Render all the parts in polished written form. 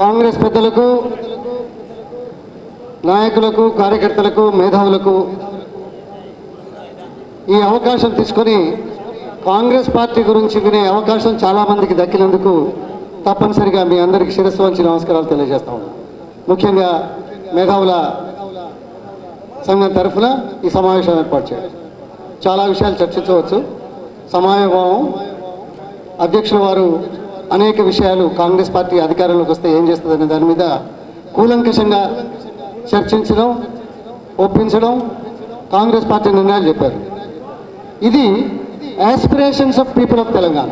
కాంగ్రెస్ పెద్దలకు, నాయకులకు, కార్యకర్తలకు, మేధావులకు ఈ అవకాశం తీసుకొని కాంగ్రెస్ పార్టీ గురించి వినే అవకాశం చాలామందికి దక్కినందుకు తప్పనిసరిగా మీ అందరికీ శిరస్సు వంచి నమస్కారాలు తెలియజేస్తా ఉన్నాను. ముఖ్యంగా మేధావుల సంఘం తరఫున ఈ సమావేశం ఏర్పాటు చేయాలి. చాలా విషయాలు చర్చించవచ్చు. సమావేశం అధ్యక్షుల వారు అనేక విషయాలు కాంగ్రెస్ పార్టీ అధికారంలోకి వస్తే ఏం చేస్తుందనే దాని మీద కూలంకషంగా చర్చించడం, ఒప్పించడం, కాంగ్రెస్ పార్టీ నిర్ణయాలు చెప్పారు. ఇది aspirations of people of Telangana.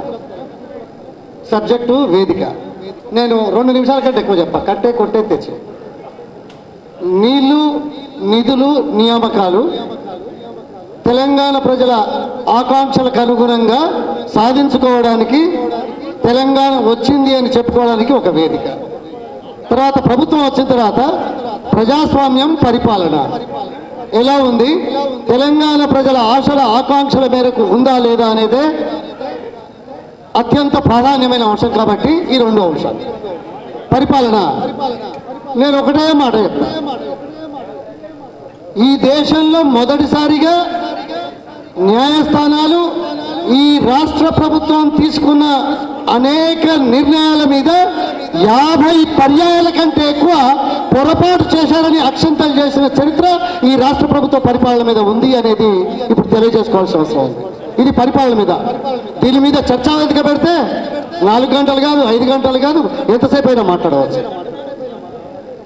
Subject వేదిక. నేను 2 నిమిషాల కంటే ఎక్కువ చెప్పా. కట్టే కొట్టే తెచ్చే నీళ్లు, నిధులు, నియామకాలు తెలంగాణ ప్రజల ఆకాంక్షలకు అనుగుణంగా సాధించుకోవడానికి, తెలంగాణ వచ్చింది అని చెప్పుకోవడానికి ఒక వేదిక. తర్వాత ప్రభుత్వం వచ్చిన తర్వాత ప్రజాస్వామ్యం, పరిపాలన ఎలా ఉంది, తెలంగాణ ప్రజల ఆశల ఆకాంక్షల మేరకు ఉందా లేదా అనేదే అత్యంత ప్రాధాన్యమైన అంశం. కాబట్టి ఈ 2 అంశాలు. పరిపాలన, నేను ఒకటే మాట చెప్తాను. ఈ దేశంలో మొదటిసారిగా న్యాయస్థానాలు ఈ రాష్ట్ర ప్రభుత్వం తీసుకున్న అనేక నిర్ణయాల మీద 50 పర్యాయాల కంటే ఎక్కువ పొరపాటు చేశారని అక్షంతలు చేసిన చరిత్ర ఈ రాష్ట్ర ప్రభుత్వ పరిపాలన మీద ఉంది అనేది ఇప్పుడు తెలియజేసుకోవాల్సిన అవసరం ఉంది. ఇది పరిపాలన మీద. దీని మీద చర్చా వేదిక పెడితే 4 గంటలు కాదు, 5 గంటలు కాదు, ఎంతసేపు అయినా మాట్లాడవచ్చు.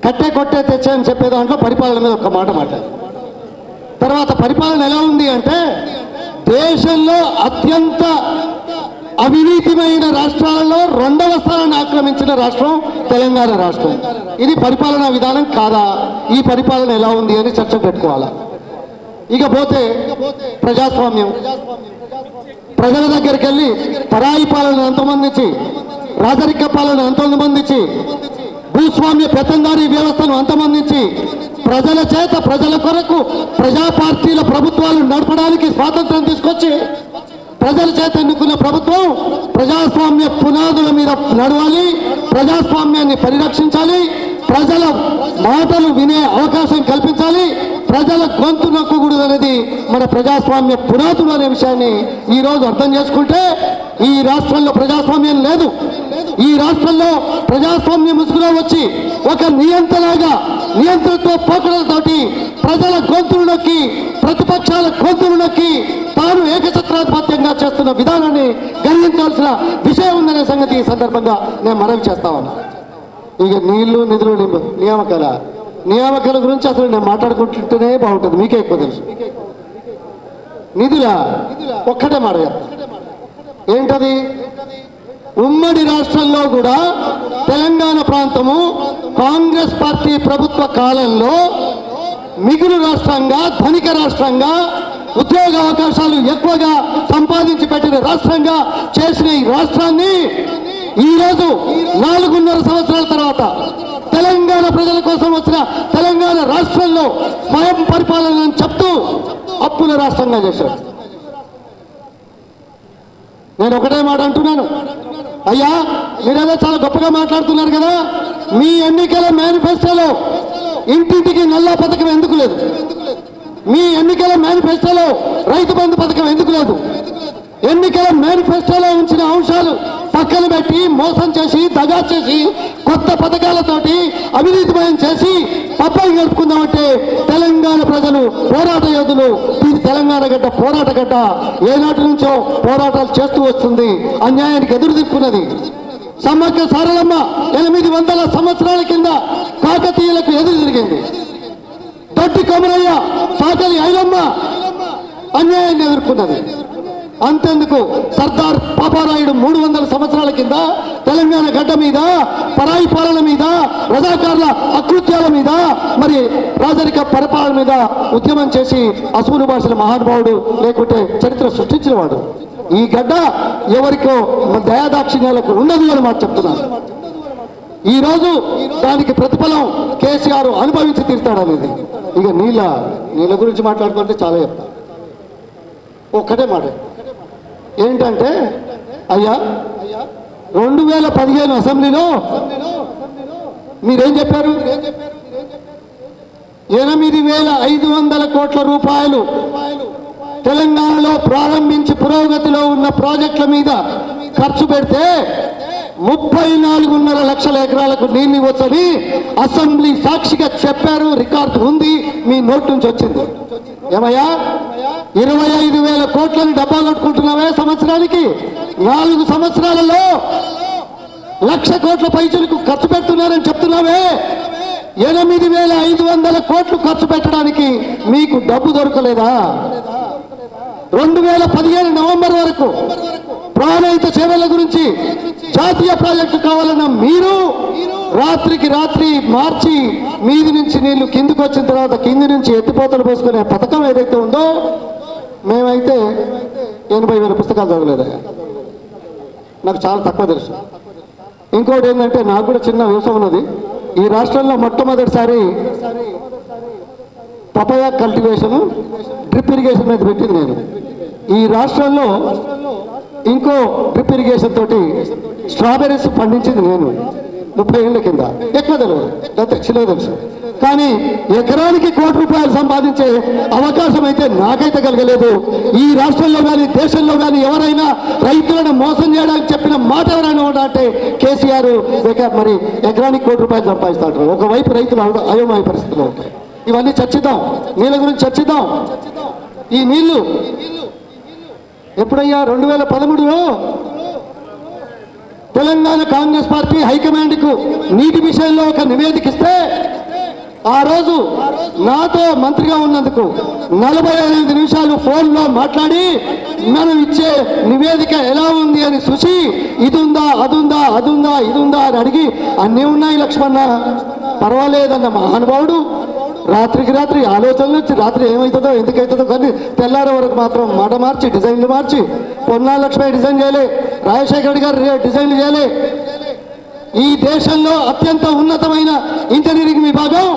కట్టే కొట్టే తెచ్చే అని చెప్పే దాంట్లో పరిపాలన మీద ఒక మాట మాట్లాడు. తర్వాత పరిపాలన ఎలా ఉంది అంటే, దేశంలో అత్యంత అవినీతిమైన రాష్ట్రాలలో 2వ స్థానాన్ని ఆక్రమించిన రాష్ట్రం తెలంగాణ రాష్ట్రం. ఇది పరిపాలనా విధానం కాదా? ఈ పరిపాలన ఎలా ఉంది అని చర్చ పెట్టుకోవాలా. ఇక పోతే ప్రజాస్వామ్యం. ప్రజల దగ్గరికి వెళ్ళి పరాయి పాలన అంతమందించి, రాజరిక పాలన అంతమందించి, భూస్వామ్య పెత్తందారీ వ్యవస్థను అంతమందించి, ప్రజల చేత ప్రజల కొరకు ప్రజా పార్టీల ప్రభుత్వాలు నడపడానికి స్వాతంత్రం తీసుకొచ్చి, ప్రజల చేత ఎన్నుకున్న ప్రభుత్వం ప్రజాస్వామ్య పునాదుల మీద నడవాలి, ప్రజాస్వామ్యాన్ని పరిరక్షించాలి, ప్రజల మాటలు వినే అవకాశం కల్పించాలి, ప్రజల గొంతు నొక్కకూడదు అనేది మన ప్రజాస్వామ్య పునాదులు అనే విషయాన్ని ఈరోజు అర్థం చేసుకుంటే, ఈ రాష్ట్రంలో ప్రజాస్వామ్యం లేదు. ఈ రాష్ట్రంలో ప్రజాస్వామ్య ముసుగులో వచ్చి ఒక నియంత్రణతో పోకడలతోటి ప్రజల గొంతులు నొక్కి, ప్రతిపక్షాల గొంతులు నొక్కి తాను ఏకఛత్రాధిపత్యంగా చేస్తున్న విధానాన్ని గమనించాల్సిన విషయం ఉందనే సంగతి ఈ సందర్భంగా నేను మనవి చేస్తా ఉన్నా. ఇక నీళ్లు, నిధులు, నియామకాల గురించి అసలు నేను మాట్లాడుకుంటుంటేనే బాగుంటుంది. మీకే ఎక్కువ తెలుసు. నిధుల ఒక్కటే మాట ఏంటది? ఉమ్మడి రాష్ట్రంలో కూడా తెలంగాణ ప్రాంతము కాంగ్రెస్ పార్టీ ప్రభుత్వ కాలంలో మిగులు రాష్ట్రంగా, ధనిక రాష్ట్రంగా, ఉద్యోగ అవకాశాలు ఎక్కువగా సంపాదించి పెట్టిన రాష్ట్రంగా చేసిన ఈ రాష్ట్రాన్ని ఈరోజు 4.5 సంవత్సరాల తర్వాత తెలంగాణ ప్రజల కోసం వచ్చిన తెలంగాణ రాష్ట్రంలో స్వయం పరిపాలన చెప్తూ అప్పుల రాష్ట్రంగా చేశారు. నేను ఒకటే మాట అంటున్నాను. అయ్యా, మీరేదో చాలా గొప్పగా మాట్లాడుతున్నారు కదా, మీ ఎన్నికల మేనిఫెస్టోలో ఇంటింటికి నల్లా పథకం ఎందుకు లేదు? మీ ఎన్నికల మేనిఫెస్టోలో రైతు బంధు పథకం ఎందుకు లేదు? ఎన్నికల మేనిఫెస్టోలో ఉంచిన అంశాలు పక్కన పెట్టి మోసం చేసి, దగా చేసి, కొత్త పథకాలతోటి అవినీతిమయం చేసి పబ్బం గడుపుకుందామంటే తెలంగాణ ప్రజలు పోరాట యోధులు. ఇది తెలంగాణ గడ్డ, పోరాట గడ్డ. ఏనాటి నుంచో పోరాటాలు చేస్తూ వస్తుంది, అన్యాయానికి ఎదురు తిప్పుకున్నది. సమ్మక్క సారలమ్మ 800 సంవత్సరాల కింద కాకతీయులకు ఎదురు తిరిగింది. దొడ్డి కొమరయ్య, సాకలి ఐలమ్మ అన్యాయాన్ని ఎదుర్కొన్నది. అంతెందుకు, సర్దార్ పాపారాయుడు 300 సంవత్సరాల కింద తెలంగాణ గడ్డ మీద పరాయి పాలన మీద, రజాకారుల అకృత్యాల మీద, మరి రాజరిక పరిపాలన మీద ఉద్యమం చేసి అసూలు భాషల మహానుభావుడు, లేకుంటే చరిత్ర సృష్టించిన వాడు. ఈ గడ్డ ఎవరికో దయాదాక్షిణ్యాలకు ఉండదు అని మాట చెప్తున్నాను. ఈరోజు దానికి ప్రతిఫలం కేసీఆర్ అనుభవించి తీరుతాడనేది. ఇక నీళ్ళ గురించి మాట్లాడుకుంటే చాలా చెప్తా. ఒక్కటే మాట ఏంటంటే, అయ్యా 2015 అసెంబ్లీలో మీరేం చెప్పారు? 8,500 కోట్ల రూపాయలు తెలంగాణలో ప్రారంభించి పురోగతిలో ఉన్న ప్రాజెక్టుల మీద ఖర్చు పెడితే 34.5 లక్షల ఎకరాలకు నీళ్లు ఇవ్వచ్చని అసెంబ్లీ సాక్షిగా చెప్పారు. రికార్డు ఉంది, మీ నోట్ నుంచి వచ్చింది. ఏమయ్యా 25,000 కోట్లని డబ్బా కొట్టుకుంటున్నావే సంవత్సరానికి? 4 సంవత్సరాలలో 1,00,000 కోట్ల పైసలకు ఖర్చు పెడుతున్నారని చెప్తున్నావే. 8,500 కోట్లు ఖర్చు పెట్టడానికి మీకు డబ్బు దొరకలేదా? 2015 నవంబర్ వరకు ప్రాణహిత సేవల గురించి జాతీయ ప్రాజెక్టు కావాలన్న మీరు రాత్రికి రాత్రి మార్చి మీది నుంచి నీళ్లు కిందికి వచ్చిన తర్వాత కింది నుంచి ఎత్తిపోతలు పోసుకునే పథకం ఏదైతే ఉందో, మేమైతే 80,000 పుస్తకాలు చదవలేదు. నాకు చాలా తక్కువ తెలుసు. ఇంకోటి ఏంటంటే నాకు కూడా చిన్న వ్యవసాయం ఉన్నది. ఈ రాష్ట్రంలో మొట్టమొదటిసారి పపాయ కల్టివేషన్ డ్రిప్ ఇరిగేషన్ మీద పెట్టింది నేను. ఈ రాష్ట్రంలో ఇంకో డ్రిప్ ఇరిగేషన్ తోటి స్ట్రాబెర్రీస్ పండించింది నేను 30 ఏళ్ల కింద. ఎక్కువ తెలియదు, చిన్నగా తెలుసు. కానీ ఎకరానికి ₹1,00,00,000 సంపాదించే అవకాశం అయితే నాకైతే కలగలేదు. ఈ రాష్ట్రంలో కానీ దేశంలో కానీ ఎవరైనా రైతులను మోసం చేయడానికి చెప్పిన మాట ఎవరైనా ఉంటే కేసీఆర్ మరి ఎకరానికి ₹1,00,00,000 సంపాదిస్తాడు. ఒకవైపు రైతులు అయోమయ పరిస్థితిలో ఉంటాయి. ఇవన్నీ చర్చిద్దాం, నీళ్ళ గురించి చర్చిద్దాం. ఈ నీళ్లు ఎప్పుడయ్యా 2013లో తెలంగాణ కాంగ్రెస్ పార్టీ హైకమాండ్కు నీటి విషయంలో ఒక నివేదిక ఇస్తే, ఆ రోజు నాతో మంత్రిగా ఉన్నందుకు 45 నిమిషాలు ఫోన్లో మాట్లాడి మనం ఇచ్చే నివేదిక ఎలా ఉంది అని చూసి ఇది ఉందా అదుందా అదుందా ఇది ఉందా అని అడిగి అన్నీ ఉన్నాయి లక్ష్మణ పర్వాలేదన్న మహానుభావుడు రాత్రికి రాత్రి ఆలోచనలు వచ్చి రాత్రి ఏమవుతుందో ఎందుకవుతుందో కానీ తెల్లారే వరకు మాత్రం మాట మార్చి డిజైన్లు మార్చి పొన్నాల లక్ష్మీ డిజైన్ చేయలే, రాజశేఖర రెడ్డి గారు డిజైన్లు చేయలే. ఈ దేశంలో అత్యంత ఉన్నతమైన ఇంజనీరింగ్ విభాగం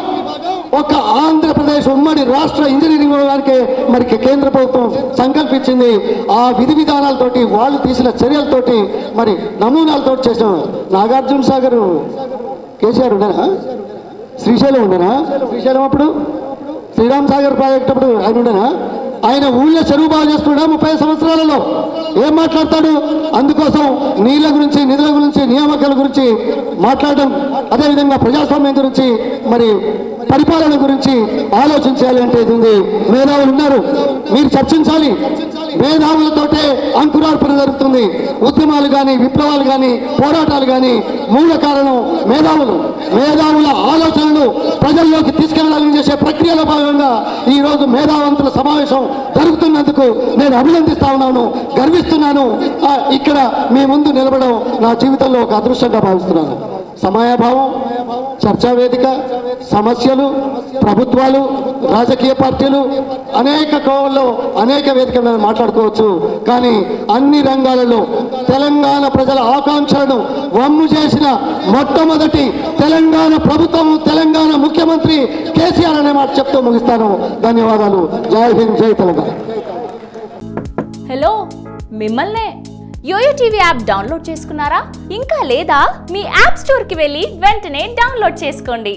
ఒక ఆంధ్రప్రదేశ్ ఉమ్మడి రాష్ట్ర ఇంజనీరింగ్ విభాగానికి మరి కేంద్ర ప్రభుత్వం సంకల్పించింది. ఆ విధి విధానాలతోటి వాళ్ళు తీసిన చర్యలతోటి మరి నమూనాలతో చేసిన నాగార్జున సాగర్ కేసీఆర్ ఉండేనా? శ్రీశైలం ఉండేనా? శ్రీశైలం అప్పుడు శ్రీరామ్ సాగర్ ప్రాజెక్ట్ అప్పుడు ఆయన ఉండేనా? ఆయన ఊళ్ళో చెరువు బాగా చేసుకున్నా 30 సంవత్సరాలలో ఏం మాట్లాడతాడు? అందుకోసం నీళ్ళ గురించి, నిధుల గురించి, నియామకాల గురించి మాట్లాడడం, అదేవిధంగా ప్రజాస్వామ్యం గురించి మరి పరిపాలన గురించి ఆలోచించాలి అంటే ఇది ఉంది. మేధావులు ఉన్నారు, మీరు చర్చించాలి. మేధావులతోటే అంకురార్పణ జరుగుతుంది. ఉద్యమాలు కానీ, విప్లవాలు కానీ, పోరాటాలు కానీ మూల కారణం మేధావులు. మేధావుల ఆలోచనలు ప్రజల్లోకి తీసుకెళ్లాలని చేసే ప్రక్రియలో భాగంగా ఈ రోజు మేధావంతుల సమావేశం జరుగుతున్నందుకు నేను అభినందిస్తా ఉన్నాను, గర్విస్తున్నాను. ఇక్కడ మీ ముందు నిలబడడం నా జీవితంలో ఒక అదృష్టంగా భావిస్తున్నాను. సమయాభావం, చర్చా వేదిక, సమస్యలు, ప్రభుత్వాలు, రాజకీయ పార్టీలు అనేక కోవల్లో అనేక వేదికల మీద మాట్లాడుకోవచ్చు. కానీ అన్ని రంగాలలో తెలంగాణ ప్రజల ఆకాంక్షలను వమ్ము చేసిన మొట్టమొదటి తెలంగాణ ప్రభుత్వం, తెలంగాణ ముఖ్యమంత్రి కేసీఆర్ అనే మాట చెప్తూ ముగిస్తాను. ధన్యవాదాలు. జై హింద్, జై తెలంగాణ. హలో, మిమ్మల్నే యోయో టీవీ యాప్ డౌన్లోడ్ చేసుకున్నారా? ఇంకా లేదా? మీ యాప్ స్టోర్కి వెళ్ళి వెంటనే డౌన్లోడ్ చేసుకోండి.